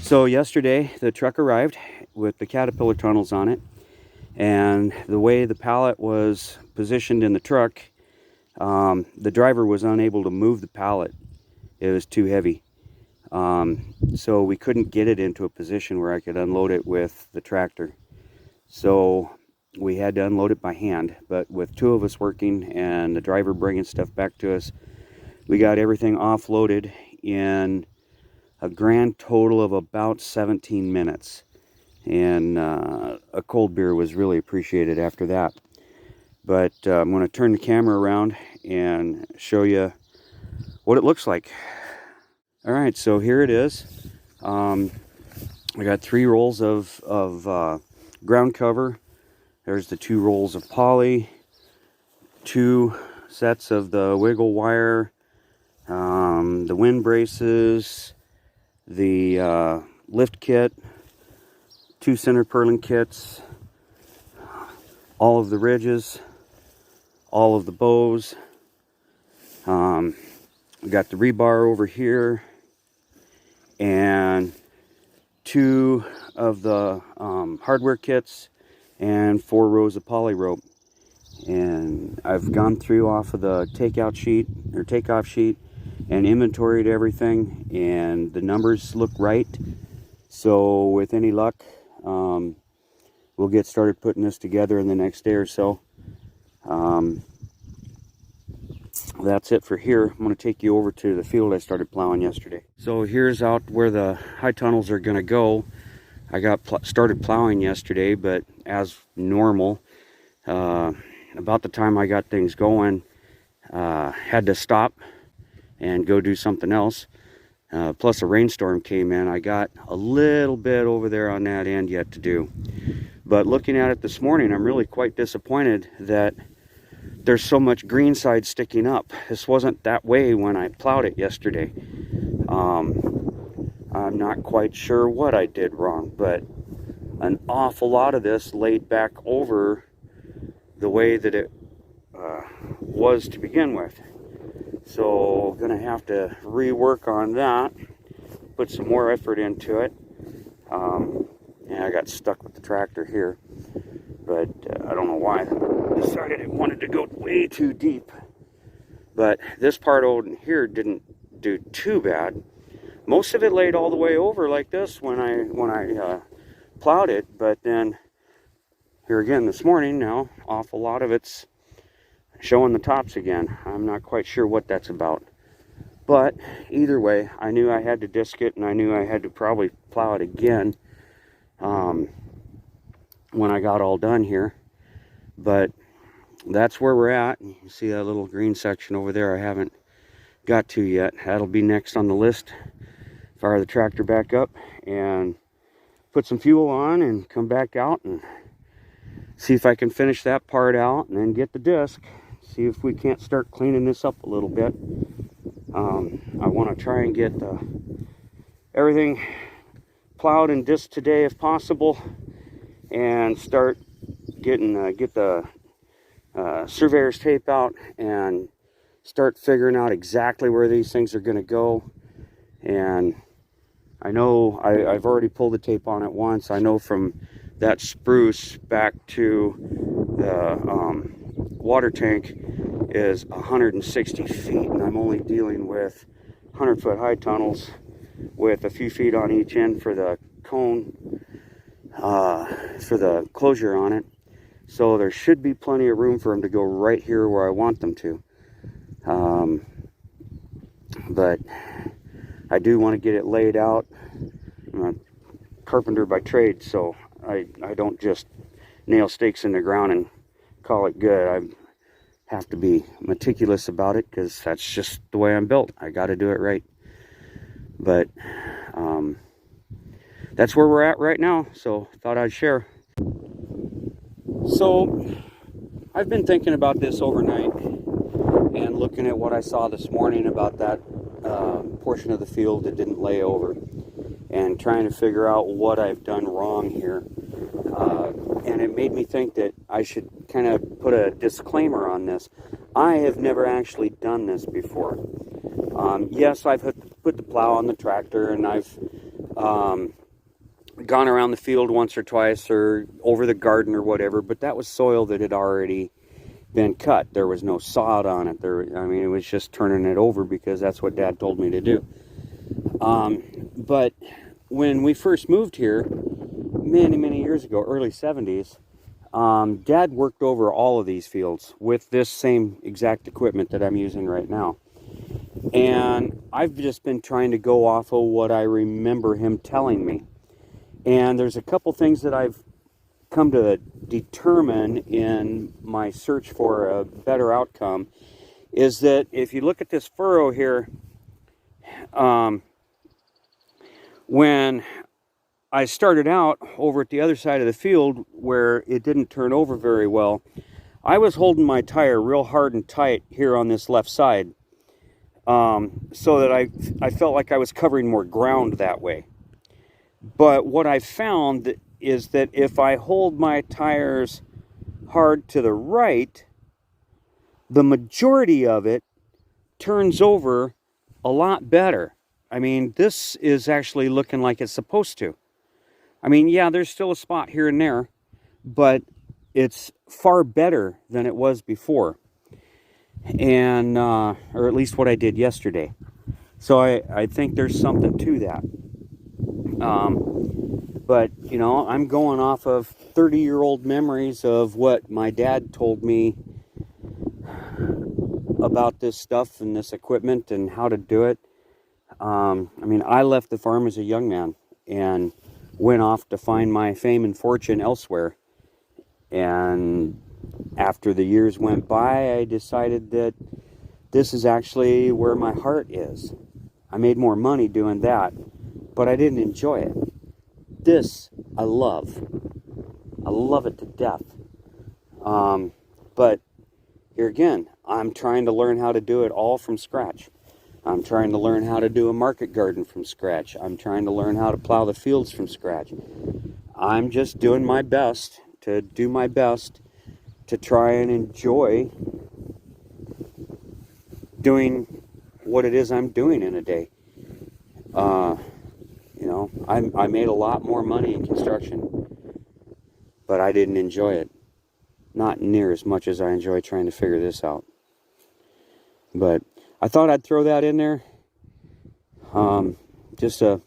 So yesterday the truck arrived with the Caterpillar tunnels on it, and the way the pallet was positioned in the truck, the driver was unable to move the pallet. It was too heavy. So we couldn't get it into a position where I could unload it with the tractor. So we had to unload it by hand, but with two of us working and the driver bringing stuff back to us, we got everything offloaded in a grand total of about 17 minutes. And a cold beer was really appreciated after that. But I'm going to turn the camera around and show you what it looks like. All right, so here it is. I got 3 rolls of ground cover. There's the 2 rolls of poly, 2 sets of the wiggle wire, the wind braces, the lift kit, 2 center purling kits, all of the ridges, all of the bows. We got the rebar over here, and 2 of the hardware kits, and 4 rows of poly rope. And I've gone through off of the takeoff sheet and inventoried everything, and the numbers look right. So with any luck, we'll get started putting this together in the next day or so. That's it for here. I'm going to take you over to the field I started plowing yesterday. So here's out where the high tunnels are going to go. I got started plowing yesterday, but as normal, about the time I got things going, had to stop and go do something else. Plus a rainstorm came in. I got a little bit over there on that end yet to do. But looking at it this morning, I'm really quite disappointed that there's so much green side sticking up. This wasn't that way when I plowed it yesterday. I'm not quite sure what I did wrong, but an awful lot of this laid back over the way that it was to begin with. So gonna have to rework on that, put some more effort into it. And I got stuck with the tractor here, but I don't know why. I decided it wanted to go way too deep. But this part over here didn't do too bad. Most of it laid all the way over like this when I plowed it, but then here again this morning, now awful lot of it's showing the tops again. I'm not quite sure what that's about, but either way, I knew I had to disc it, and I knew I had to probably plow it again when I got all done here. But that's where we're at. You can see that little green section over there I haven't got to yet. That'll be next on the list. Fire the tractor back up and put some fuel on and come back out and see if I can finish that part out, and then get the disc, see if we can't start cleaning this up a little bit. I want to try and get everything plowed and disked today if possible, and start get the surveyor's tape out and start figuring out exactly where these things are going to go. And I know I've already pulled the tape on it once. I know from that spruce back to the water tank is 160 feet, and I'm only dealing with 100-foot high tunnels with a few feet on each end for the cone, for the closure on it. So there should be plenty of room for them to go right here where I want them to. But I do want to get it laid out. I'm a carpenter by trade, so I don't just nail stakes in the ground and call it good. I have to be meticulous about it, because that's just the way I'm built. I got to do it right. But that's where we're at right now, so thought I'd share. So I've been thinking about this overnight and looking at what I saw this morning about that portion of the field that didn't lay over, and trying to figure out what I've done wrong here. And it made me think that I should kind of put a disclaimer on this. I have never actually done this before. Yes, I've put the plow on the tractor, and I've gone around the field once or twice or over the garden or whatever, but that was soil that had already been cut. There was no sod on it. I mean, it was just turning it over because that's what Dad told me to do. But when we first moved here, many years ago, early 70s, Dad worked over all of these fields with this same exact equipment that I'm using right now. And I've just been trying to go off of what I remember him telling me. And there's a couple things that I've come to determine in my search for a better outcome, is that if you look at this furrow here, when I started out over at the other side of the field where it didn't turn over very well, I was holding my tire real hard and tight here on this left side, so that I felt like I was covering more ground that way. But what I found is that if I hold my tires hard to the right, the majority of it turns over a lot better. I mean, this is actually looking like it's supposed to. I mean, yeah, there's still a spot here and there, but it's far better than it was before. And, or at least what I did yesterday. So I think there's something to that. But, you know, I'm going off of 30-year-old memories of what my dad told me about this stuff and this equipment and how to do it. I mean, I left the farm as a young man and went off to find my fame and fortune elsewhere. And after the years went by, I decided that this is actually where my heart is. I made more money doing that, but I didn't enjoy it. This I love. I love it to death. But here again, I'm trying to learn how to do it all from scratch. I'm trying to learn how to do a market garden from scratch. I'm trying to learn how to plow the fields from scratch. I'm just doing my best to try and enjoy doing what it is I'm doing in a day. You know, I made a lot more money in construction, but I didn't enjoy it. Not near as much as I enjoy trying to figure this out. But I thought I'd throw that in there. Just a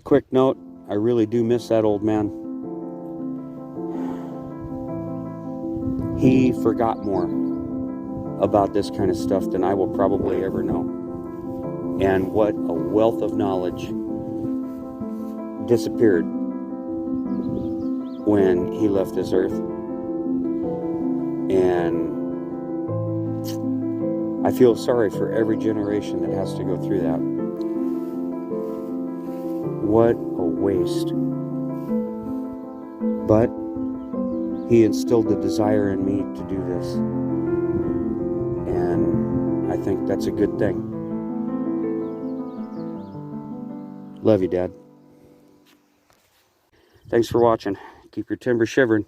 quick note, I really do miss that old man. He forgot more about this kind of stuff than I will probably ever know. And what a wealth of knowledge disappeared when he left this earth. And I feel sorry for every generation that has to go through that. What a waste. But he instilled the desire in me to do this. And I think that's a good thing. Love you, Dad. Thanks for watching. Keep your timber shivering.